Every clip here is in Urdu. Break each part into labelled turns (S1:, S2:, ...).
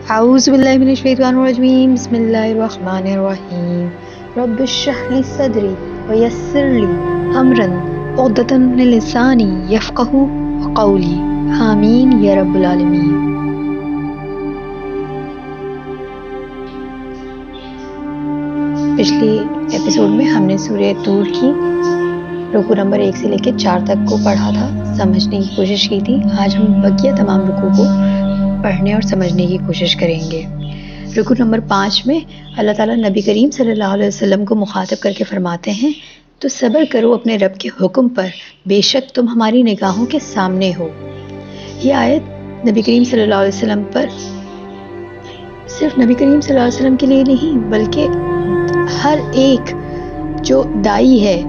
S1: أعوذ بالله من الشيطان الرجيم بسم الله الرحمن الرحيم رب اشرح لي صدري ويسر لي أمرا عقدة من لساني يفقهوا قولي آمین یا رب العالمین۔ پچھلی ایپیسوڈ میں ہم نے سورہ طور کی رکوع نمبر 1 سے لے کے 4 تک کو پڑھا تھا، سمجھنے کی کوشش کی تھی۔ آج ہم بقیہ تمام رکوع کو پڑھنے اور سمجھنے کی کوشش کریں گے۔ رکوع نمبر 5 میں اللہ تعالیٰ نبی کریم صلی اللہ علیہ وسلم کو مخاطب کر کے فرماتے ہیں تو صبر کرو اپنے رب کے حکم پر، بے شک تم ہماری نگاہوں کے سامنے ہو۔ یہ آیت نبی کریم صلی اللہ علیہ وسلم پر صرف نبی کریم صلی اللہ علیہ وسلم کے لیے نہیں بلکہ ہر ایک جو داعی ہے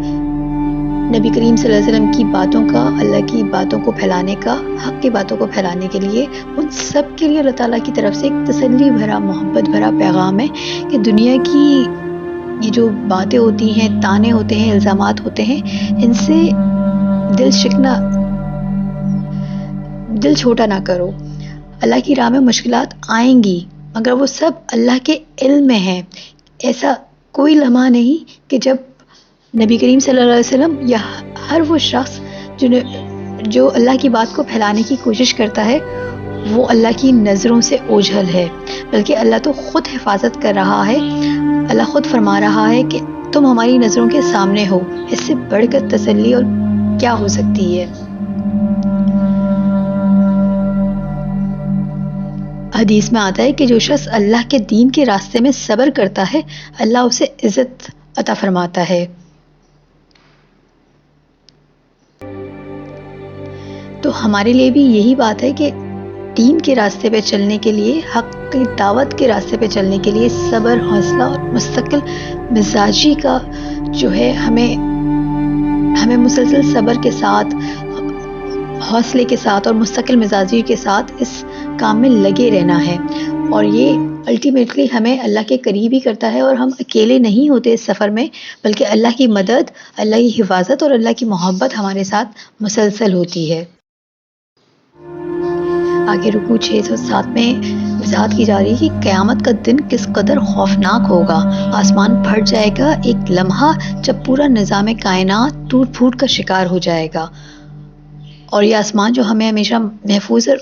S1: نبی کریم صلی اللہ علیہ وسلم کی باتوں کا، اللہ کی باتوں کو پھیلانے کا، حق کی باتوں کو پھیلانے کے لیے، ان سب کے لیے اللہ تعالیٰ کی طرف سے ایک تسلی بھرا، محبت بھرا پیغام ہے کہ دنیا کی یہ جو باتیں ہوتی ہیں، تانے ہوتے ہیں، الزامات ہوتے ہیں، ان سے دل چھوٹا نہ کرو۔ اللہ کی راہ میں مشکلات آئیں گی مگر وہ سب اللہ کے علم میں ہیں۔ ایسا کوئی لمحہ نہیں کہ جب نبی کریم صلی اللہ علیہ وسلم یا ہر وہ شخص جو اللہ کی بات کو پھیلانے کی کوشش کرتا ہے وہ اللہ کی نظروں سے اوجھل ہے، بلکہ اللہ تو خود حفاظت کر رہا ہے۔ اللہ خود فرما رہا ہے کہ تم ہماری نظروں کے سامنے ہو۔ اس سے بڑھ کر تسلی اور کیا ہو سکتی ہے؟ حدیث میں آتا ہے کہ جو شخص اللہ کے دین کے راستے میں صبر کرتا ہے اللہ اسے عزت عطا فرماتا ہے۔ تو ہمارے لیے بھی یہی بات ہے کہ دین کے راستے پہ چلنے کے لیے، حق کی دعوت کے راستے پہ چلنے کے لیے صبر، حوصلہ اور مستقل مزاجی کا جو ہے ہمیں مسلسل صبر کے ساتھ، حوصلے کے ساتھ اور مستقل مزاجی کے ساتھ اس کام میں لگے رہنا ہے۔ اور یہ الٹیمیٹلی ہمیں اللہ کے قریب ہی کرتا ہے اور ہم اکیلے نہیں ہوتے اس سفر میں، بلکہ اللہ کی مدد، اللہ کی حفاظت اور اللہ کی محبت ہمارے ساتھ مسلسل ہوتی ہے۔ آگے رکوع 607 میں وضاحت کی جا رہی ہے کہ قیامت کا دن کس قدر خوفناک ہوگا۔ آسمان پھٹ جائے گا ایک لمحہ جب پورا نظام کائنات ٹوٹ پھوٹ کا شکار ہو جائے گا، اور یہ آسمان جو ہمیں ہمیشہ محفوظ اور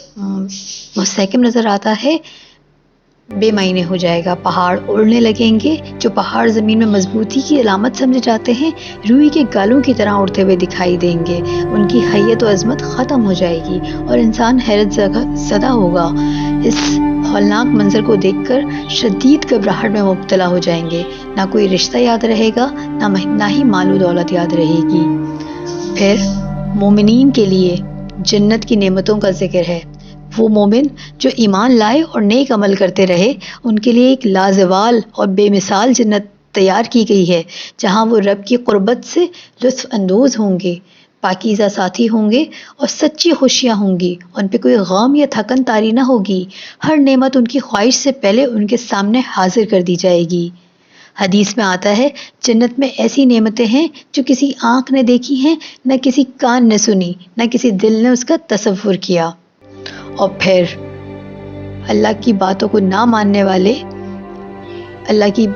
S1: مستحکم نظر آتا ہے بے معنی ہو جائے گا۔ پہاڑ اڑنے لگیں گے، جو پہاڑ زمین میں مضبوطی کی علامت سمجھے جاتے ہیں روئی کے گالوں کی طرح اڑتے ہوئے دکھائی دیں گے۔ ان کی حیت و عظمت ختم ہو جائے گی اور انسان حیرت زدہ ہوگا۔ اس ہولناک منظر کو دیکھ کر شدید گھبراہٹ میں مبتلا ہو جائیں گے۔ نہ کوئی رشتہ یاد رہے گا، نہ ہی مال و دولت یاد رہے گی۔ پھر مومنین کے لیے جنت کی نعمتوں کا ذکر ہے۔ وہ مومن جو ایمان لائے اور نیک عمل کرتے رہے، ان کے لیے ایک لازوال اور بے مثال جنت تیار کی گئی ہے، جہاں وہ رب کی قربت سے لطف اندوز ہوں گے، پاکیزہ ساتھی ہوں گے اور سچی خوشیاں ہوں گی۔ ان پہ کوئی غم یا تھکن طاری نہ ہوگی۔ ہر نعمت ان کی خواہش سے پہلے ان کے سامنے حاضر کر دی جائے گی۔ حدیث میں آتا ہے جنت میں ایسی نعمتیں ہیں جو کسی آنکھ نے دیکھی ہیں، نہ کسی کان نے سنی، نہ کسی دل نے اس کا تصور کیا۔ اور پھر اللہ کی باتوں کو نہ ماننے والے، اللہ کے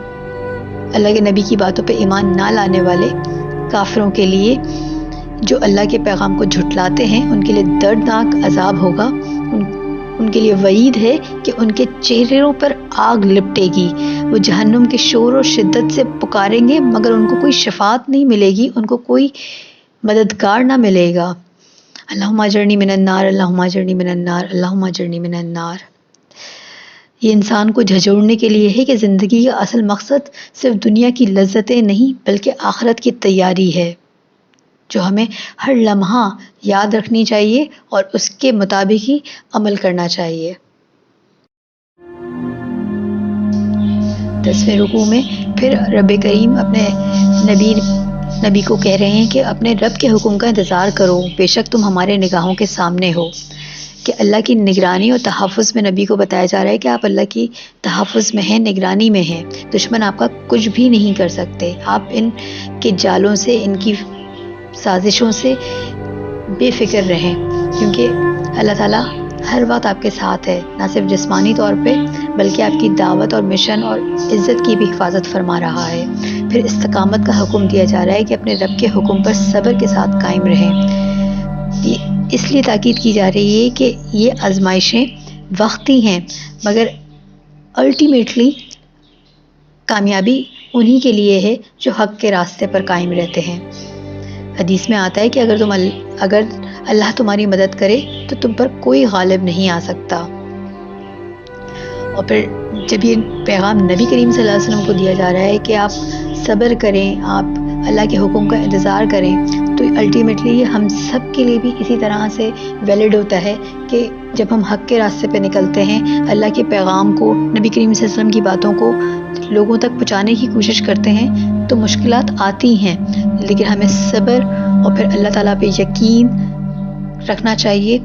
S1: نبی کی باتوں پہ ایمان نہ لانے والے کافروں کے لیے، جو اللہ کے پیغام کو جھٹلاتے ہیں، ان کے لیے دردناک عذاب ہوگا۔ ان کے لیے وعید ہے کہ ان کے چہروں پر آگ لپٹے گی۔ وہ جہنم کے شور اور شدت سے پکاریں گے مگر ان کو کوئی شفاعت نہیں ملے گی، ان کو کوئی مددگار نہ ملے گا۔ اللہم اجرنی من النار، اللہم اجرنی من النار، اللہم اجرنی من النار۔ یہ انسان کو جھنجھوڑنے کے لیے ہے کہ زندگی کا اصل مقصد صرف دنیا کی لذتیں نہیں بلکہ آخرت کی تیاری ہے، جو ہمیں ہر لمحہ یاد رکھنی چاہیے اور اس کے مطابق ہی عمل کرنا چاہیے۔ 10ویں رکوع میں پھر رب کریم اپنے نبی کو کہہ رہے ہیں کہ اپنے رب کے حکم کا انتظار کرو، بے شک تم ہمارے نگاہوں کے سامنے ہو۔ کہ اللہ کی نگرانی اور تحفظ میں نبی کو بتایا جا رہا ہے کہ آپ اللہ کی تحفظ میں ہیں، نگرانی میں ہیں۔ دشمن آپ کا کچھ بھی نہیں کر سکتے۔ آپ ان کے جالوں سے، ان کی سازشوں سے بے فکر رہیں، کیونکہ اللہ تعالیٰ ہر وقت آپ کے ساتھ ہے، نہ صرف جسمانی طور پہ بلکہ آپ کی دعوت اور مشن اور عزت کی بھی حفاظت فرما رہا ہے۔ پھر استقامت کا حکم دیا جا رہا ہے کہ اپنے رب کے حکم پر صبر کے ساتھ قائم رہیں۔ یہ اس لیے تاکید کی جا رہی ہے کہ یہ آزمائشیں وقتی ہیں، مگر الٹیمیٹلی کامیابی انہی کے لیے ہے جو حق کے راستے پر قائم رہتے ہیں۔ حدیث میں آتا ہے کہ اگر اللہ تمہاری مدد کرے تو تم پر کوئی غالب نہیں آ سکتا۔ اور پھر جب یہ پیغام نبی کریم صلی اللہ علیہ وسلم کو دیا جا رہا ہے کہ آپ صبر کریں، آپ اللہ کے حکم کا انتظار کریں، تو الٹیمیٹلی یہ ہم سب کے لیے بھی اسی طرح سے ویلڈ ہوتا ہے کہ جب ہم حق کے راستے پہ نکلتے ہیں، اللہ کے پیغام کو، نبی کریم صلی اللہ علیہ وسلم کی باتوں کو لوگوں تک پہنچانے کی کوشش کرتے ہیں تو مشکلات آتی ہیں، لیکن ہمیں صبر اور پھر اللہ تعالیٰ پہ یقین رکھنا چاہیے۔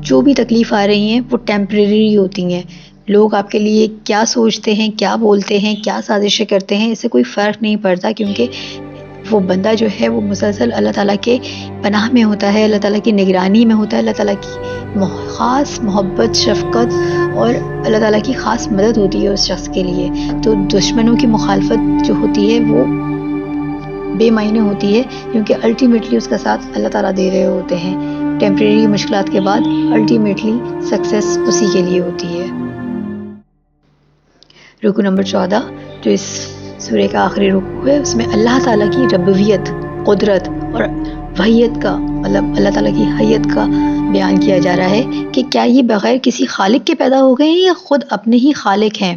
S1: جو بھی تکلیف آ رہی ہیں وہ ٹیمپریری ہوتی ہیں۔ لوگ آپ کے لیے کیا سوچتے ہیں، کیا بولتے ہیں، کیا سازشیں کرتے ہیں، اس سے کوئی فرق نہیں پڑتا، کیونکہ وہ بندہ جو ہے وہ مسلسل اللہ تعالیٰ کے پناہ میں ہوتا ہے، اللہ تعالیٰ کی نگرانی میں ہوتا ہے، اللہ تعالیٰ کی خاص محبت، شفقت اور اللہ تعالیٰ کی خاص مدد ہوتی ہے اس شخص کے لیے۔ تو دشمنوں کی مخالفت جو ہوتی ہے وہ بے معنی ہوتی ہے، کیونکہ الٹیمیٹلی اس کا ساتھ اللہ تعالیٰ دے رہے ہوتے ہیں۔ ٹیمپریری مشکلات کے بعد الٹیمیٹلی سکسیس اسی کے لیے ہوتی ہے۔ رکو نمبر 14 جو اس سورہ کا آخری رکو ہے، اس میں اللہ تعالیٰ کی ربوبیت، قدرت اور وحیت کا، مطلب اللہ تعالیٰ کی حیت کا بیان کیا جا رہا ہے کہ کیا یہ بغیر کسی خالق کے پیدا ہو گئے ہیں یا خود اپنے ہی خالق ہیں۔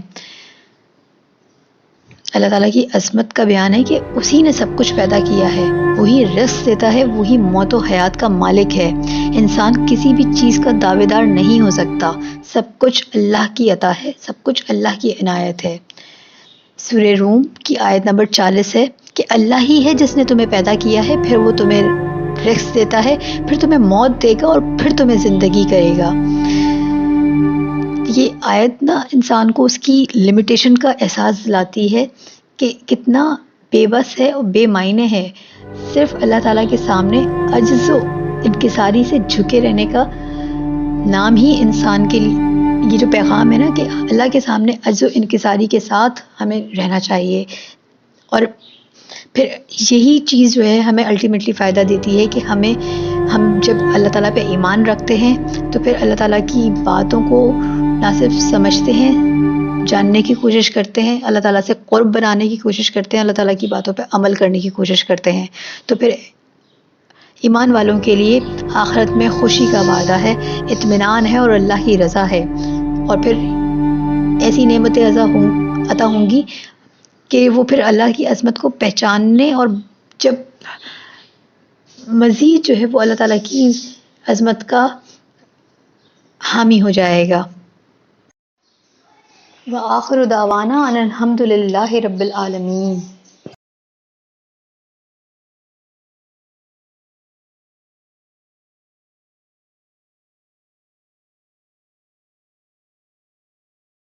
S1: اللہ تعالیٰ کی عظمت کا بیان ہے کہ اسی نے سب کچھ پیدا کیا ہے، وہی رزق دیتا ہے، وہی موت و حیات کا مالک ہے۔ انسان کسی بھی چیز کا دعوے دار نہیں ہو سکتا، سب کچھ اللہ کی عطا ہے، سب کچھ اللہ کی عنایت ہے۔ سورہ روم کی آیت نمبر 40 ہے کہ اللہ ہی ہے جس نے تمہیں پیدا کیا ہے، پھر وہ تمہیں رزق دیتا ہے، پھر تمہیں موت دے گا اور پھر تمہیں زندگی کرے گا۔ یہ آیت نا انسان کو اس کی لمیٹیشن کا احساس دلاتی ہے کہ کتنا بے بس ہے اور بے معنی ہے۔ صرف اللہ تعالیٰ کے سامنے عجز و انکساری سے جھکے رہنے کا نام ہی انسان کے لیے یہ جو پیغام ہے نا کہ اللہ کے سامنے عجز و انکساری کے ساتھ ہمیں رہنا چاہیے، اور پھر یہی چیز جو ہے ہمیں الٹیمیٹلی فائدہ دیتی ہے کہ ہم جب اللہ تعالیٰ پہ ایمان رکھتے ہیں تو پھر اللہ تعالیٰ کی باتوں کو نہ صرف سمجھتے ہیں، جاننے کی کوشش کرتے ہیں، اللہ تعالیٰ سے قرب بنانے کی کوشش کرتے ہیں، اللہ تعالیٰ کی باتوں پہ عمل کرنے کی کوشش کرتے ہیں، تو پھر ایمان والوں کے لیے آخرت میں خوشی کا وعدہ ہے، اطمینان ہے اور اللہ کی رضا ہے، اور پھر ایسی نعمتیں عطا ہوں گی کہ وہ پھر اللہ کی عظمت کو پہچاننے اور جب مزید جو ہے وہ اللہ تعالیٰ کی عظمت کا حامی ہو جائے گا۔ وآخر دعوانا ان الحمد للہ رب العالمین۔